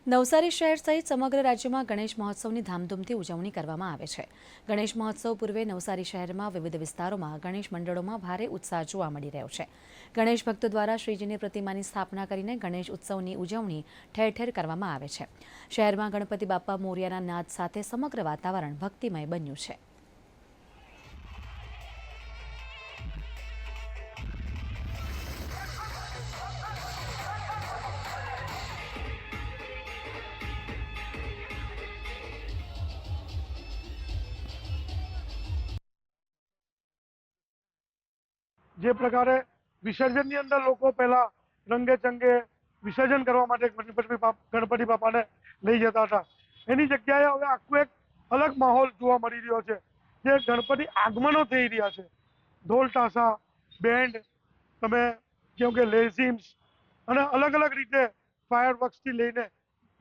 નવસારી શહેર સહિત સમગ્ર રાજ્યમાં ગણેશ મહોત્સવની ધામધૂમથી ઉજવણી કરવામાં આવે છે। ગણેશ મહોત્સવ પૂર્વે નવસારી શહેરમાં વિવિધ વિસ્તારોમાં ગણેશ મંડળોમાં ભારે ઉત્સાહ જોવા મળી રહ્યો છે। ગણેશ ભક્તો દ્વારા શ્રીજીની પ્રતિમાની સ્થાપના કરીને ગણેશ ઉત્સવની ઉજવણી ઠેર ઠેર કરવામાં આવે છે। શહેરમાં ગણપતિ બાપ્પા મોરિયાના નાદ સાથે સમગ્ર વાતાવરણ ભક્તિમય બન્યું છે। જે પ્રકારે વિસર્જનની અંદર લોકો પહેલા રંગે ચંગે વિસર્જન કરવા માટે ગણપતિ બાપાને લઈ જતા હતા, એની જગ્યાએ હવે આખું એક અલગ માહોલ જોવા મળી રહ્યો છે। જે ગણપતિ આગમનો થઈ રહ્યા છે, ઢોલ તાશા બેન્ડ, તમે કેમ કે લેઝિમ્સ અને અલગ અલગ રીતે ફાયરવર્ક્સથી લઈને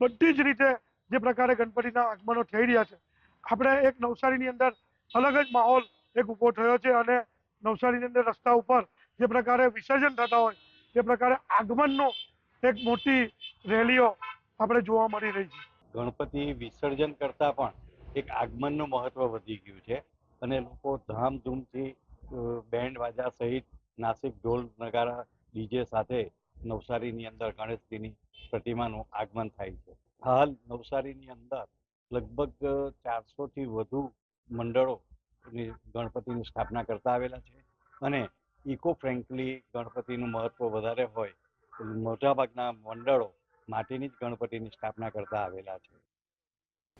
બધી જ રીતે જે પ્રકારે ગણપતિના આગમનો થઈ રહ્યા છે, આપણે એક નવસારીની અંદર અલગ જ માહોલ એક ઊભો થયો છે। અને નવસારીની અંદર રસ્તા ઉપર જે પ્રકારે વિસર્જન થતા હોય તે પ્રકારે આગમનનો એક મોટી રેલીઓ આપણે જોવા મળી રહી છે। ગણપતિ વિસર્જન કરતાં પણ એક આગમનનું મહત્વ વધી ગયું છે અને લોકો ધામધૂમથી બેન્ડ વાજા સહિત નાસિક ઢોલ નગારા ડીજે સાથે નવસારીની અંદર ગણેશજીની પ્રતિમાનું આગમન થાય છે। હાલ નવસારીની અંદર લગભગ 400થી વધુ મંડળો ગણપતિની સ્થાપના કરતા આવેલા છે અને ઇકો ફ્રેન્ડલી ગણપતિનું મહત્વ વધારે હોય મોટાભાગના મંડળો માટીની જ ગણપતિની સ્થાપના કરતા આવેલા છે।